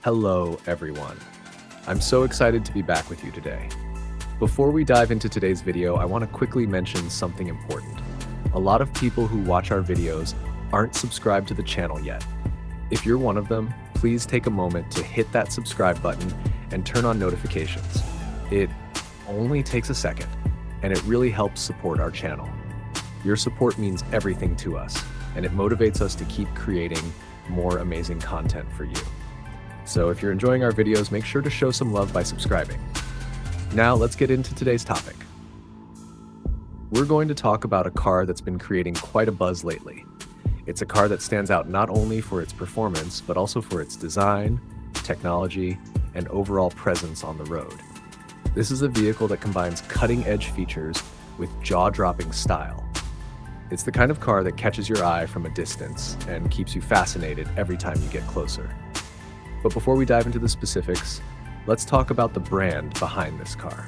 Hello, everyone. I'm so excited to be back with you today. Before we dive into today's video, I want to quickly mention something important. A lot of people who watch our videos aren't subscribed to the channel yet. If you're one of them, please take a moment to hit that subscribe button and turn on notifications. It only takes a second, and it really helps support our channel. Your support means everything to us, and it motivates us to keep creating more amazing content for you. So if you're enjoying our videos, make sure to show some love by subscribing. Now let's get into today's topic. We're going to talk about a car that's been creating quite a buzz lately. It's a car that stands out not only for its performance, but also for its design, technology, and overall presence on the road. This is a vehicle that combines cutting-edge features with jaw-dropping style. It's the kind of car that catches your eye from a distance and keeps you fascinated every time you get closer. But before we dive into the specifics, let's talk about the brand behind this car.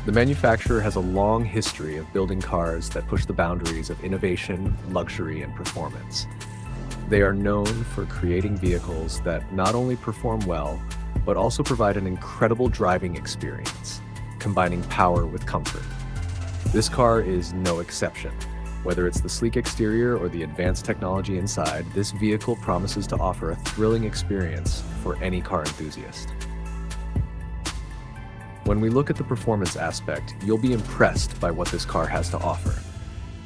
The manufacturer has a long history of building cars that push the boundaries of innovation, luxury, and performance. They are known for creating vehicles that not only perform well, but also provide an incredible driving experience, combining power with comfort. This car is no exception. Whether it's the sleek exterior or the advanced technology inside, this vehicle promises to offer a thrilling experience for any car enthusiast. When we look at the performance aspect, you'll be impressed by what this car has to offer.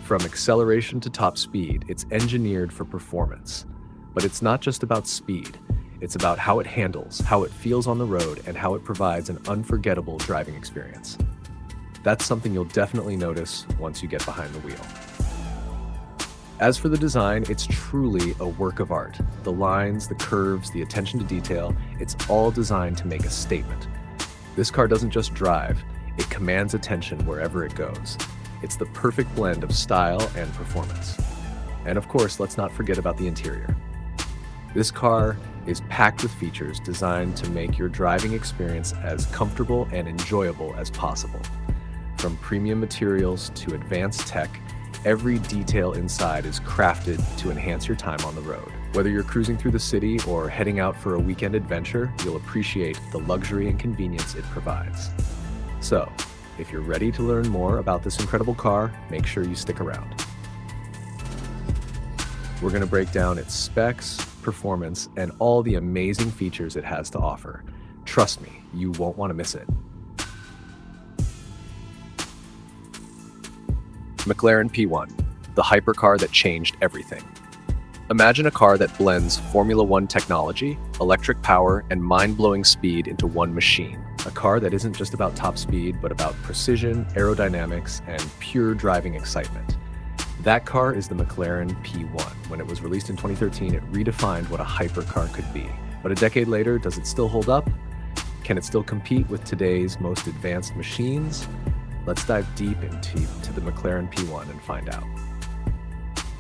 From acceleration to top speed, it's engineered for performance. But it's not just about speed. It's about how it handles, how it feels on the road, and how it provides an unforgettable driving experience. That's something you'll definitely notice once you get behind the wheel. As for the design, it's truly a work of art. The lines, the curves, the attention to detail, it's all designed to make a statement. This car doesn't just drive, it commands attention wherever it goes. It's the perfect blend of style and performance. And of course, let's not forget about the interior. This car is packed with features designed to make your driving experience as comfortable and enjoyable as possible. From premium materials to advanced tech, every detail inside is crafted to enhance your time on the road. Whether you're cruising through the city or heading out for a weekend adventure, you'll appreciate the luxury and convenience it provides. So, if you're ready to learn more about this incredible car, make sure you stick around. We're going to break down its specs, performance, and all the amazing features it has to offer. Trust me, you won't want to miss it. McLaren P1, the hypercar that changed everything. Imagine a car that blends Formula One technology, electric power, and mind-blowing speed into one machine. A car that isn't just about top speed, but about precision, aerodynamics, and pure driving excitement. That car is the McLaren P1. When it was released in 2013, it redefined what a hypercar could be. But a decade later, does it still hold up? Can it still compete with today's most advanced machines? Let's dive deep into the McLaren P1 and find out.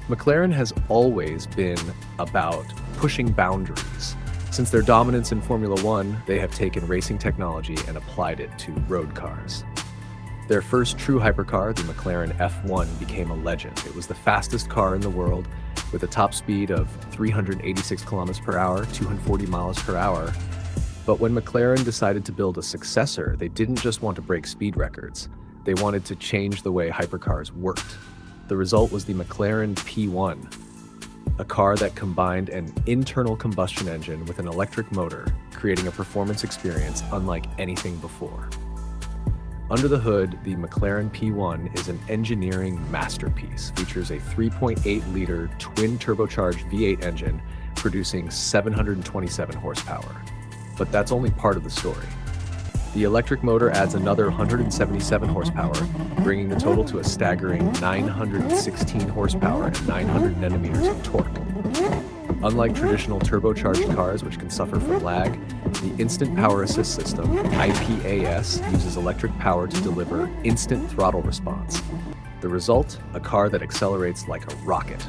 McLaren has always been about pushing boundaries. Since their dominance in Formula One, they have taken racing technology and applied it to road cars. Their first true hypercar, the McLaren F1, became a legend. It was the fastest car in the world with a top speed of 386 kilometers per hour, 240 miles per hour. But when McLaren decided to build a successor, they didn't just want to break speed records. They wanted to change the way hypercars worked. The result was the McLaren P1, a car that combined an internal combustion engine with an electric motor, creating a performance experience unlike anything before. Under the hood, the McLaren P1 is an engineering masterpiece, features a 3.8-liter twin-turbocharged V8 engine producing 727 horsepower. But that's only part of the story. The electric motor adds another 177 horsepower, bringing the total to a staggering 916 horsepower and 900 newton-meters of torque. Unlike traditional turbocharged cars, which can suffer from lag, the Instant Power Assist System, IPAS, uses electric power to deliver instant throttle response. The result? A car that accelerates like a rocket.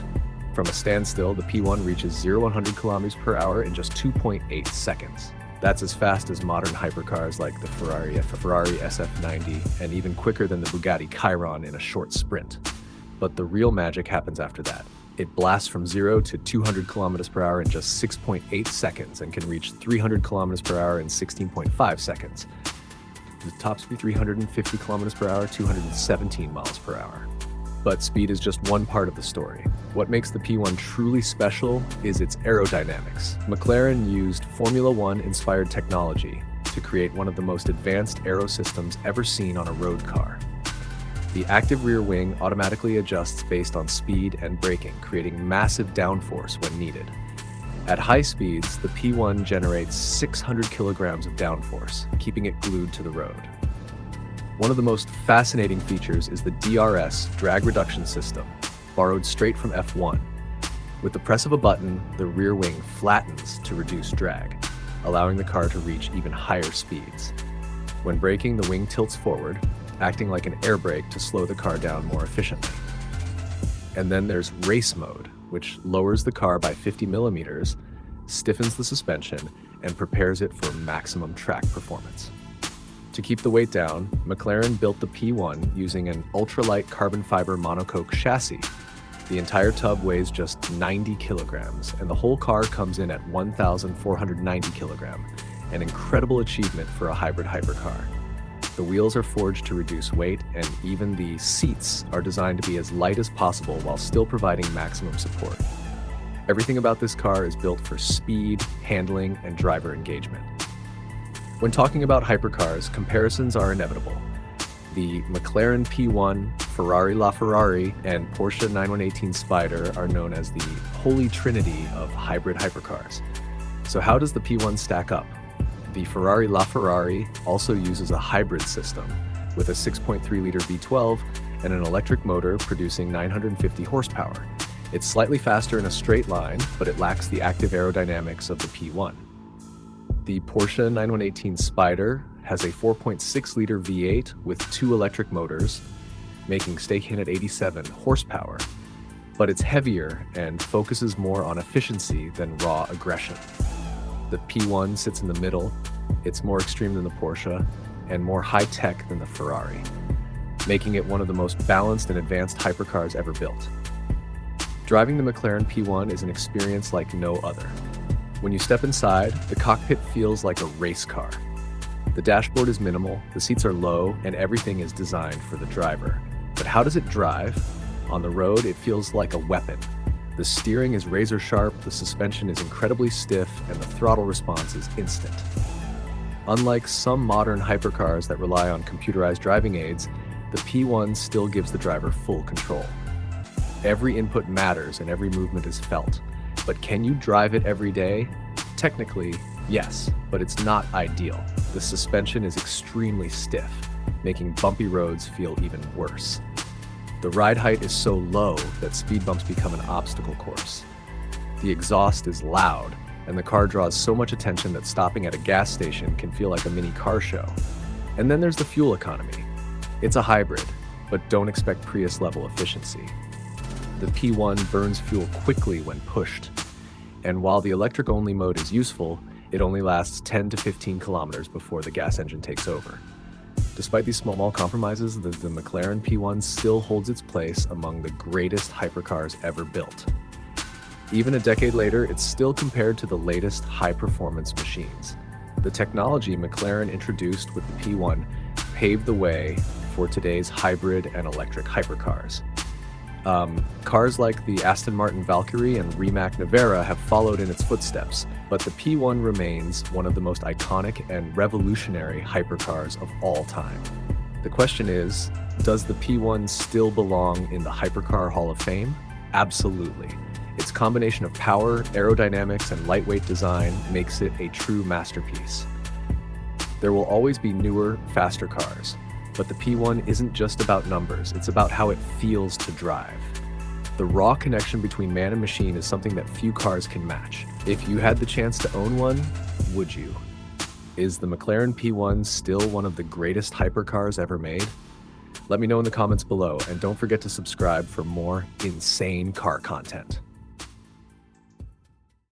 From a standstill, the P1 reaches 0-100 kilometers per hour in just 2.8 seconds. That's as fast as modern hypercars like the Ferrari SF90, and even quicker than the Bugatti Chiron in a short sprint. But the real magic happens after that. It blasts from 0 to 200 kilometers per hour in just 6.8 seconds and can reach 300 kilometers per hour in 16.5 seconds. The top speed 350 kilometers per hour, 217 miles per hour. But speed is just one part of the story. What makes the P1 truly special is its aerodynamics. McLaren used Formula One inspired technology to create one of the most advanced aero systems ever seen on a road car. The active rear wing automatically adjusts based on speed and braking, creating massive downforce when needed. At high speeds, the P1 generates 600 kilograms of downforce, keeping it glued to the road. One of the most fascinating features is the DRS drag reduction system, borrowed straight from F1. With the press of a button, the rear wing flattens to reduce drag, allowing the car to reach even higher speeds. When braking, the wing tilts forward, acting like an air brake to slow the car down more efficiently. And then there's race mode, which lowers the car by 50 millimeters, stiffens the suspension, and prepares it for maximum track performance. To keep the weight down, McLaren built the P1 using an ultralight carbon fiber monocoque chassis. The entire tub weighs just 90 kilograms, and the whole car comes in at 1,490 kilograms, an incredible achievement for a hybrid hypercar. The wheels are forged to reduce weight, and even the seats are designed to be as light as possible while still providing maximum support. Everything about this car is built for speed, handling, and driver engagement. When talking about hypercars, comparisons are inevitable. The McLaren P1, Ferrari LaFerrari, and Porsche 918 Spyder are known as the holy trinity of hybrid hypercars. So how does the P1 stack up? The Ferrari LaFerrari also uses a hybrid system with a 6.3-liter V12 and an electric motor producing 950 horsepower. It's slightly faster in a straight line, but it lacks the active aerodynamics of the P1. The Porsche 918 Spyder has a 4.6-liter V8 with 2 electric motors, making staking at 87 horsepower, but it's heavier and focuses more on efficiency than raw aggression. The P1 sits in the middle. It's more extreme than the Porsche and more high-tech than the Ferrari, making it one of the most balanced and advanced hypercars ever built. Driving the McLaren P1 is an experience like no other. When you step inside, the cockpit feels like a race car. The dashboard is minimal, the seats are low, and everything is designed for the driver. But how does it drive? On the road, it feels like a weapon. The steering is razor sharp, the suspension is incredibly stiff, and the throttle response is instant. Unlike some modern hypercars that rely on computerized driving aids, the P1 still gives the driver full control. Every input matters and every movement is felt. But can you drive it every day? Technically, yes, but it's not ideal. The suspension is extremely stiff, making bumpy roads feel even worse. The ride height is so low that speed bumps become an obstacle course. The exhaust is loud, and the car draws so much attention that stopping at a gas station can feel like a mini car show. And then there's the fuel economy. It's a hybrid, but don't expect Prius-level efficiency. The P1 burns fuel quickly when pushed, and while the electric-only mode is useful, it only lasts 10 to 15 kilometers before the gas engine takes over. Despite these small compromises, the McLaren P1 still holds its place among the greatest hypercars ever built. Even a decade later, it's still compared to the latest high-performance machines. The technology McLaren introduced with the P1 paved the way for today's hybrid and electric hypercars. Cars like the Aston Martin Valkyrie and Rimac Nevera have followed in its footsteps, but the P1 remains one of the most iconic and revolutionary hypercars of all time. The question is, does the P1 still belong in the Hypercar Hall of Fame? Absolutely. Its combination of power, aerodynamics, and lightweight design makes it a true masterpiece. There will always be newer, faster cars, but the P1 isn't just about numbers, it's about how it feels to drive. The raw connection between man and machine is something that few cars can match. If you had the chance to own one, would you? Is the McLaren P1 still one of the greatest hypercars ever made? Let me know in the comments below, and don't forget to subscribe for more insane car content.